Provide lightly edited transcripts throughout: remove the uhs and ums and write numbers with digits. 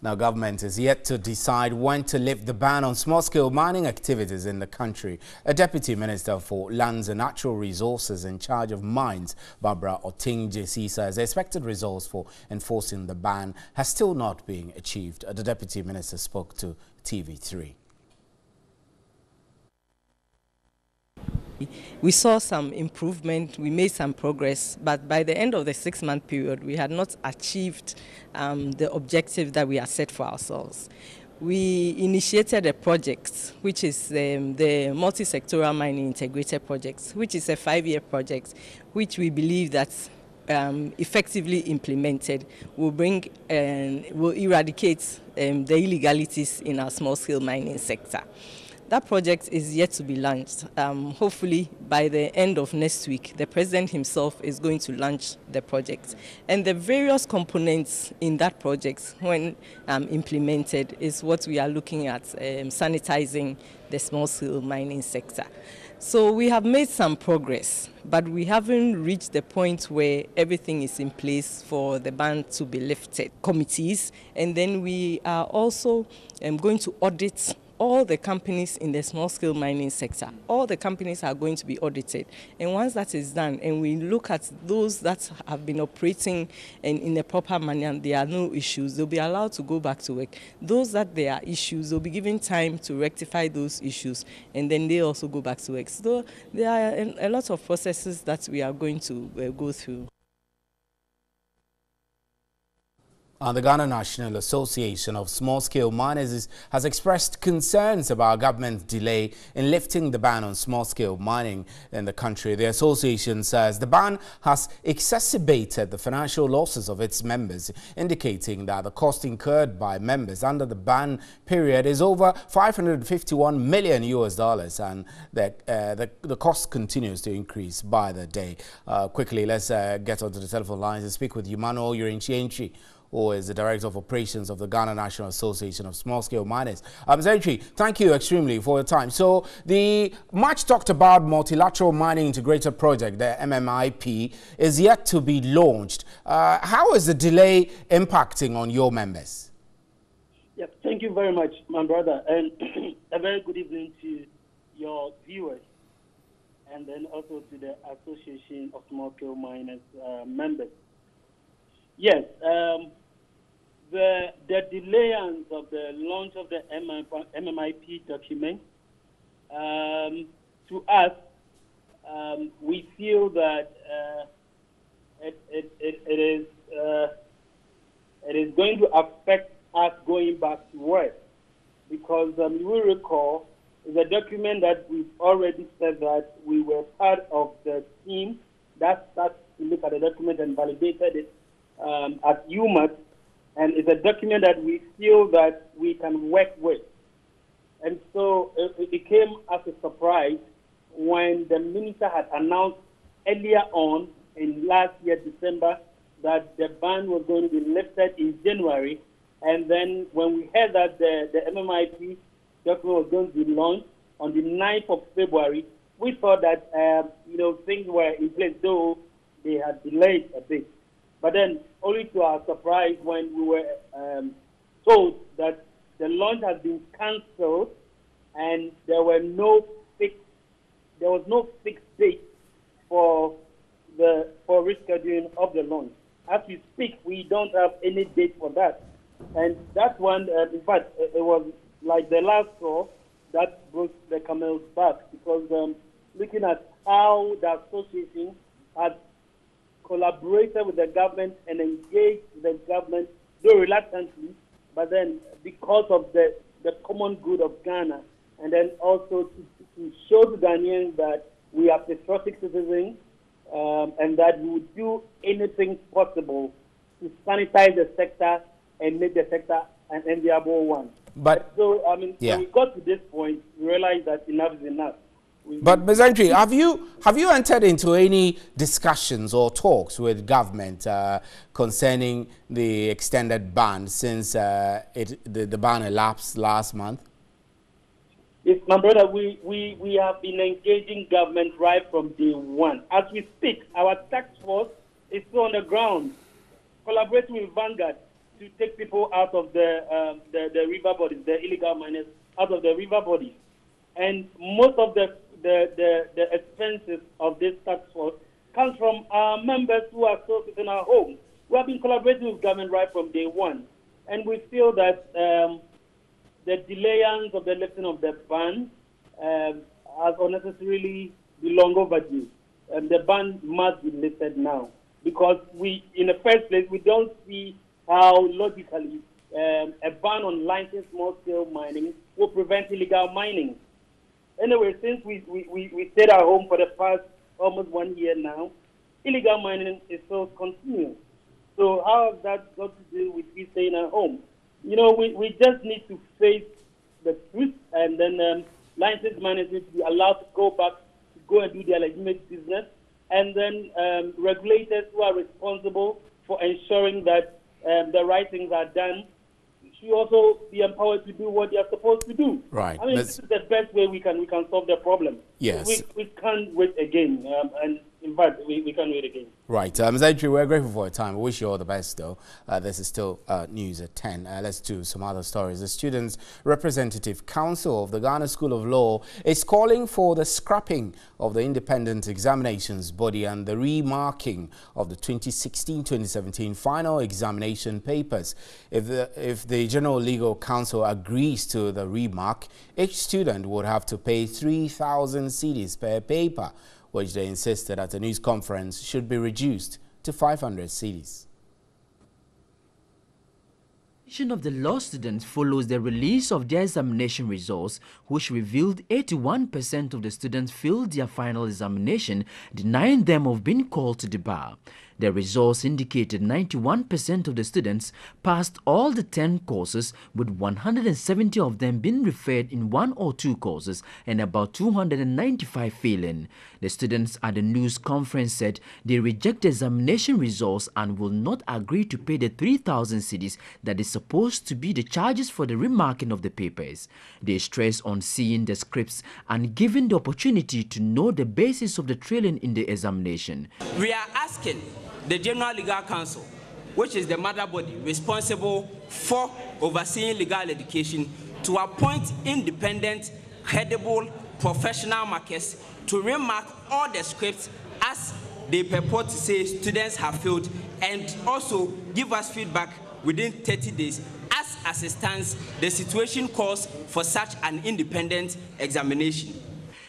Now, government is yet to decide when to lift the ban on small-scale mining activities in the country. A Deputy Minister for Lands and Natural Resources in charge of mines, Barbara Oting-Jesi, says the expected results for enforcing the ban has still not been achieved. The Deputy Minister spoke to TV3. We saw some improvement, we made some progress, but by the end of the 6-month period, we had not achieved the objective that we had set for ourselves. We initiated a project, which is the multi-sectoral mining integrated project, which is a 5-year project, which we believe that effectively implemented will bring and will eradicate the illegalities in our small-scale mining sector. That project is yet to be launched. Hopefully, by the end of next week, the President himself is going to launch the project. And the various components in that project, when implemented, is what we are looking at, sanitizing the small-scale mining sector. So we have made some progress, but we haven't reached the point where everything is in place for the ban to be lifted. Committees, and then we are also going to audit all the companies in the small-scale mining sector. All the companies are going to be audited. And once that is done, and we look at those that have been operating in a proper manner, there are no issues, they'll be allowed to go back to work. Those that there are issues, they'll be given time to rectify those issues, and then they also go back to work. So there are a lot of processes that we are going to go through. The Ghana National Association of Small-Scale Miners has expressed concerns about government's delay in lifting the ban on small-scale mining in the country. The association says the ban has exacerbated the financial losses of its members, indicating that the cost incurred by members under the ban period is over $551 million and the cost continues to increase by the day. Quickly, let's get onto the telephone lines and speak with Emmanuel Urinchi, who is the Director of Operations of the Ghana National Association of Small-Scale Miners. Zentry, thank you extremely for your time. So the much talked about multilateral mining integrated project, the MMIP, is yet to be launched. How is the delay impacting on your members? Yep, thank you very much, my brother, and a very good evening to your viewers, and then also to the Association of Small-Scale Miners members. Yes, the delayance of the launch of the MMIP document, to us, we feel that it is going to affect us going back to work, because you will recall the document that we've already said that we were part of the team that started to look at the document and validated it at UMAS, and it's a document that we feel that we can work with. And so it came as a surprise when the minister had announced earlier on in last year, December, that the ban was going to be lifted in January. And then when we heard that the MMIP document was going to be launched on the 9th of February, we thought that things were in place, though they had delayed a bit. But then, only to our surprise, when we were told that the launch has been cancelled and there was no fixed date for rescheduling of the launch. As we speak, we don't have any date for that, and that one, in fact, it was like the last straw that broke the camel's back, because looking at how the association had collaborated with the government and engaged with the government, though reluctantly, but then because of the common good of Ghana, and then also to show the Ghanaians that we are patriotic citizens, and that we would do anything possible to sanitize the sector and make the sector an enviable one. But so, when we got to this point, we realized that enough is enough. But Ms. Entry, have you entered into any discussions or talks with government concerning the extended ban since the ban elapsed last month? Yes, my brother, we have been engaging government right from day one. As we speak, our task force is still on the ground, collaborating with Vanguard. to take people out of the river bodies, the illegal miners out of the river bodies. And most of the expenses of this task force comes from our members who are still in our homes. We have been collaborating with government right from day one. And we feel that the delayance of the lifting of the ban has unnecessarily been long overdue. The ban must be lifted now, because in the first place, we don't see how logically a ban on licensed small-scale mining will prevent illegal mining. Anyway, since we stayed at home for the past almost 1 year now, illegal mining is still continuing. So how has that got to do with we staying at home? You know, we just need to face the truth, and then licensed miners need to be allowed to go back to go and do their legitimate business, and then regulators who are responsible for ensuring that the right things are done should also be empowered to do what they are supposed to do. Right. I mean, this is the best way we can solve the problem. Yes. We can't wait again, and in fact, we can't wait again. Right. Zedri, we're grateful for your time. We wish you all the best, though. This is still news at 10. Let's do some other stories. The Students' Representative Council of the Ghana School of Law is calling for the scrapping of the independent examinations body and the remarking of the 2016-2017 final examination papers. If the General Legal Council agrees to the remark, each student would have to pay 3,000 cedis per paper, which they insisted at a news conference should be reduced to 500 cedis. Of the law students follows the release of their examination results, which revealed 81% of the students failed their final examination, denying them of being called to the bar. The results indicated 91% of the students passed all the 10 courses, with 170 of them being referred in 1 or 2 courses and about 295 failing. The students at the news conference said they reject the examination results and will not agree to pay the 3,000 cedis that is supposed to be the charges for the remarking of the papers. They stress on seeing the scripts and given the opportunity to know the basis of the trailing in the examination. We are asking the General Legal Council, which is the mother body responsible for overseeing legal education, to appoint independent, credible, professional markers to remark all the scripts as they purport to say students have failed, and also give us feedback within 30 days. As it stands, the situation calls for such an independent examination.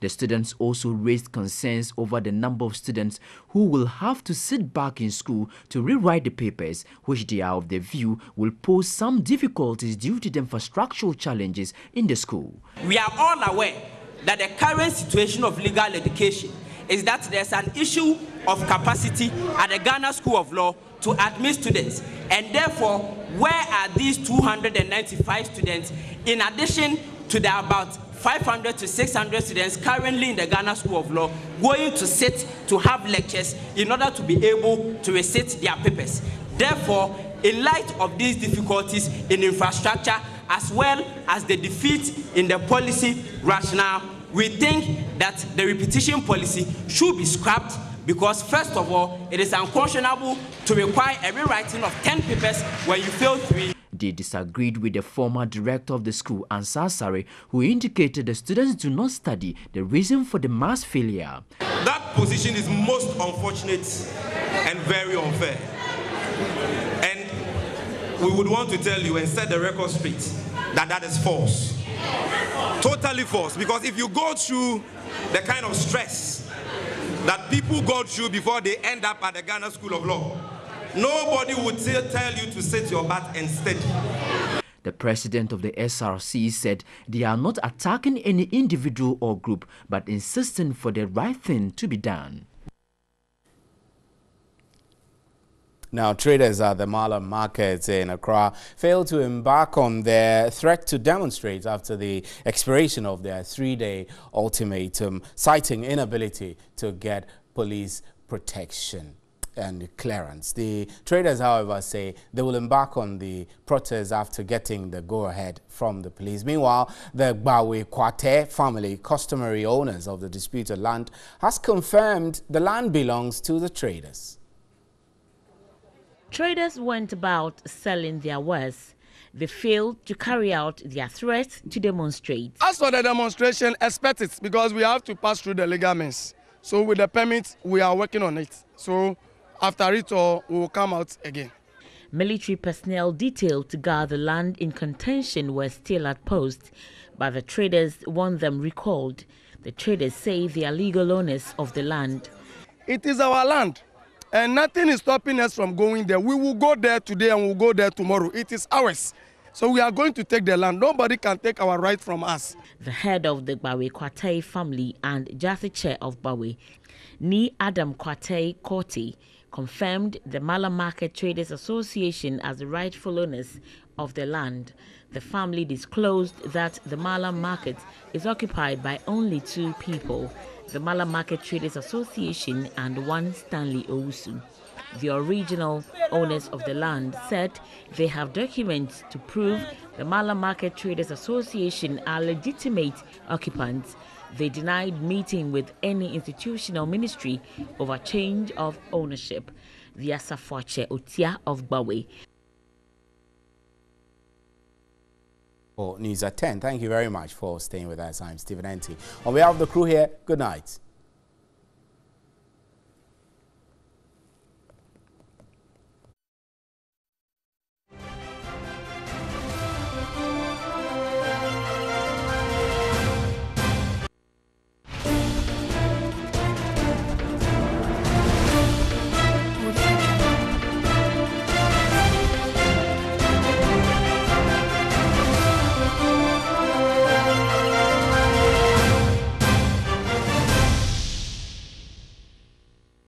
The students also raised concerns over the number of students who will have to sit back in school to rewrite the papers, which they are of the view will pose some difficulties due to the infrastructural challenges in the school. We are all aware that the current situation of legal education is that there's an issue of capacity at the Ghana School of Law to admit students, and therefore, where are these 295 students in addition to the about 500 to 600 students currently in the Ghana School of Law going to sit to have lectures in order to be able to recite their papers? Therefore, in light of these difficulties in infrastructure as well as the defeat in the policy rationale, we think that the repetition policy should be scrapped, because first of all, it is unconscionable to require a rewriting of 10 papers when you fail 3. They disagreed with the former director of the school, Ansar Sare, who indicated the students do not study the reason for the mass failure. That position is most unfortunate and very unfair. And we would want to tell you and set the record straight that that is false. Totally false. Because if you go through the kind of stress that people go through before they end up at the Ghana School of Law, nobody would tell you to sit your butt and study. The president of the SRC said they are not attacking any individual or group, but insisting for the right thing to be done. Now, traders at the Malam markets in Accra failed to embark on their threat to demonstrate after the expiration of their 3-day ultimatum, citing inability to get police protection and clearance. The traders, however, say they will embark on the protest after getting the go-ahead from the police. Meanwhile, the Gbawe Kwate family, customary owners of the disputed land, has confirmed the land belongs to the traders. Traders went about selling their wares. They failed to carry out their threat to demonstrate. As for the demonstration, expect it because we have to pass through the legal means. So with the permit, we are working on it. So after it all, we will come out again. Military personnel detailed to guard the land in contention were still at post, but the traders want them recalled. The traders say they are legal owners of the land. It is our land. And nothing is stopping us from going there. We will go there today and we'll go there tomorrow. It is ours. So we are going to take the land. Nobody can take our right from us. The head of the Bawe Kwatei family and Jasi chair of Bawe, Ni Adam Kwatei Korti, confirmed the Mala Market Traders Association as the rightful owners of the land. The family disclosed that the Mala Market is occupied by only 2 people, the Mala Market Traders Association and one Stanley Owusu. The original owners of the land said they have documents to prove the Mala Market Traders Association are legitimate occupants. They denied meeting with any institutional ministry over change of ownership. The Asafoache Otia of Bawe. For News at 10, thank you very much for staying with us. I'm Stephen Enti. On behalf of the crew here, good night.